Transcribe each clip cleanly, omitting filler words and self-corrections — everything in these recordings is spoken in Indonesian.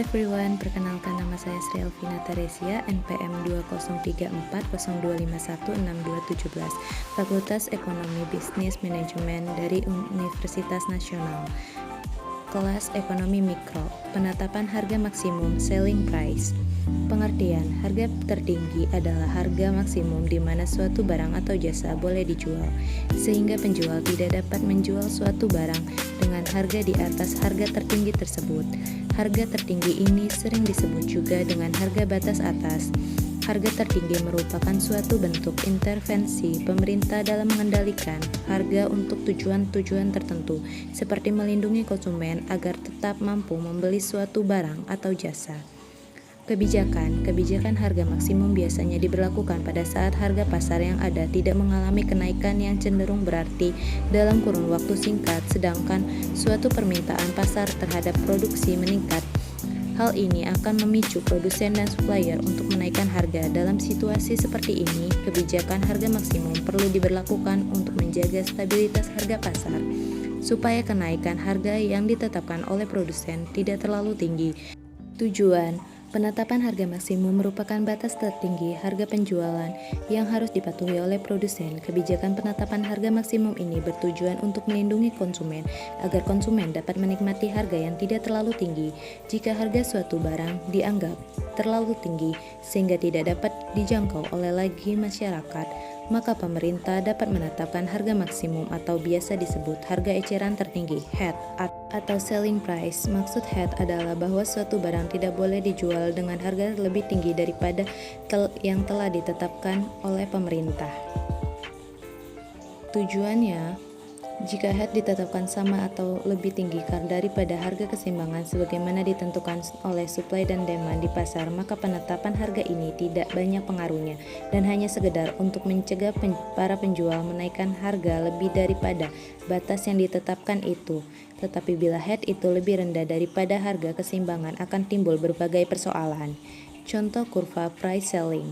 everyone, perkenalkan nama saya Sri Elvina Teresia, NPM 203402516217, Fakultas Ekonomi Bisnis Manajemen dari Universitas Nasional. Kelas Ekonomi Mikro, penetapan harga maksimum selling price. Pengertian, harga tertinggi adalah harga maksimum di mana suatu barang atau jasa boleh dijual, sehingga penjual tidak dapat menjual suatu barang dengan harga di atas harga tertinggi tersebut. Harga tertinggi ini sering disebut juga dengan harga batas atas. Harga tertinggi merupakan suatu bentuk intervensi pemerintah dalam mengendalikan harga untuk tujuan-tujuan tertentu, seperti melindungi konsumen agar tetap mampu membeli suatu barang atau jasa. Kebijakan harga maksimum biasanya diberlakukan pada saat harga pasar yang ada tidak mengalami kenaikan yang cenderung berarti dalam kurun waktu singkat, sedangkan suatu permintaan pasar terhadap produksi meningkat. Hal ini akan memicu produsen dan supplier untuk menaikkan harga. Dalam situasi seperti ini, kebijakan harga maksimum perlu diberlakukan untuk menjaga stabilitas harga pasar, supaya kenaikan harga yang ditetapkan oleh produsen tidak terlalu tinggi. Tujuan penetapan harga maksimum merupakan batas tertinggi harga penjualan yang harus dipatuhi oleh produsen. Kebijakan penetapan harga maksimum ini bertujuan untuk melindungi konsumen agar konsumen dapat menikmati harga yang tidak terlalu tinggi. Jika harga suatu barang dianggap terlalu tinggi sehingga tidak dapat dijangkau oleh lagi masyarakat, maka pemerintah dapat menetapkan harga maksimum atau biasa disebut harga eceran tertinggi (HET) atau selling price. Maksud HET adalah bahwa suatu barang tidak boleh dijual dengan harga lebih tinggi daripada yang telah ditetapkan oleh pemerintah. Tujuannya, jika HET ditetapkan sama atau lebih tinggi daripada harga keseimbangan sebagaimana ditentukan oleh supply dan demand di pasar, maka penetapan harga ini tidak banyak pengaruhnya dan hanya sekedar untuk mencegah para penjual menaikkan harga lebih daripada batas yang ditetapkan itu. Tetapi bila HET itu lebih rendah daripada harga keseimbangan, akan timbul berbagai persoalan. Contoh kurva price selling.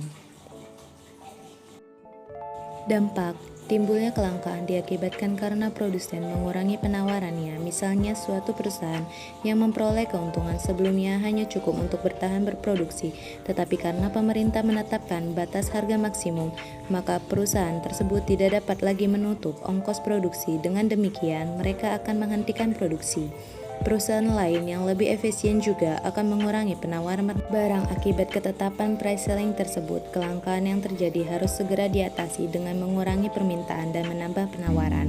Dampak timbulnya kelangkaan diakibatkan karena produsen mengurangi penawarannya. Misalnya suatu perusahaan yang memperoleh keuntungan sebelumnya hanya cukup untuk bertahan berproduksi, tetapi karena pemerintah menetapkan batas harga maksimum, maka perusahaan tersebut tidak dapat lagi menutup ongkos produksi. Dengan demikian, mereka akan menghentikan produksi. Perusahaan lain yang lebih efisien juga akan mengurangi penawaran barang akibat ketetapan price selling tersebut. Kelangkaan yang terjadi harus segera diatasi dengan mengurangi permintaan dan menambah penawaran.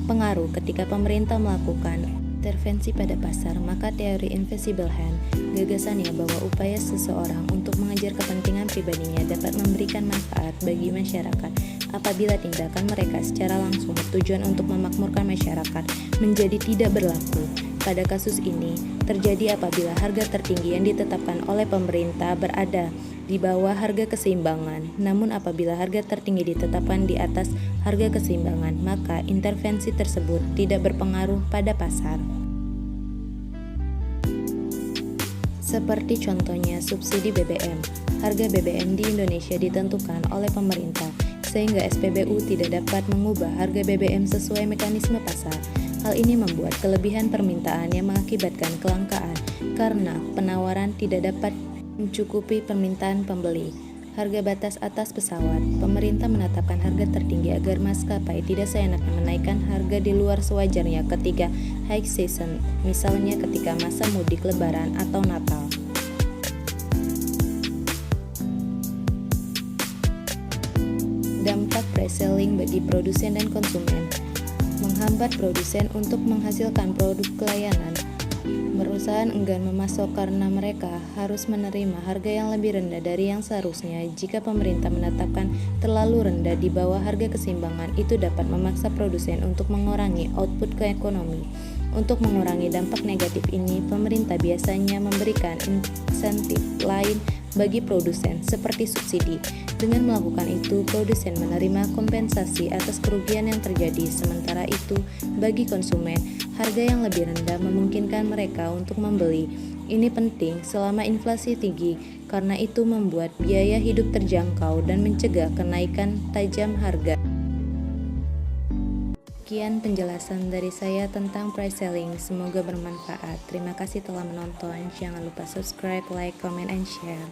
Pengaruh ketika pemerintah melakukan intervensi pada pasar, maka teori invisible hand, gagasannya bahwa upaya seseorang untuk mengejar kepentingan pribadinya dapat memberikan manfaat bagi masyarakat apabila tindakan mereka secara langsung bertujuan untuk memakmurkan masyarakat, menjadi tidak berlaku. Pada kasus ini, terjadi apabila harga tertinggi yang ditetapkan oleh pemerintah berada di bawah harga keseimbangan. Namun apabila harga tertinggi ditetapkan di atas harga keseimbangan, maka intervensi tersebut tidak berpengaruh pada pasar. Seperti contohnya subsidi BBM. Harga BBM di Indonesia ditentukan oleh pemerintah, sehingga SPBU tidak dapat mengubah harga BBM sesuai mekanisme pasar. Hal ini membuat kelebihan permintaan yang mengakibatkan kelangkaan karena penawaran tidak dapat mencukupi permintaan pembeli. Harga batas atas pesawat. Pemerintah menetapkan harga tertinggi agar maskapai tidak seenaknya menaikkan harga di luar sewajarnya ketika high season, misalnya ketika masa mudik Lebaran atau Natal. Dampak price selling bagi produsen dan konsumen. Menghambat produsen untuk menghasilkan produk pelayanan. Perusahaan enggan memasok karena mereka harus menerima harga yang lebih rendah dari yang seharusnya. Jika pemerintah menetapkan terlalu rendah di bawah harga keseimbangan, itu dapat memaksa produsen untuk mengurangi output ke ekonomi. Untuk mengurangi dampak negatif ini, pemerintah biasanya memberikan insentif lain bagi produsen seperti subsidi. Dengan melakukan itu, produsen menerima kompensasi atas kerugian yang terjadi. Sementara itu, bagi konsumen, harga yang lebih rendah memungkinkan mereka untuk membeli. Ini penting selama inflasi tinggi, karena itu membuat biaya hidup terjangkau dan mencegah kenaikan tajam harga. Sekian penjelasan dari saya tentang price selling. Semoga bermanfaat. Terima kasih telah menonton. Jangan lupa subscribe, like, comment, and share.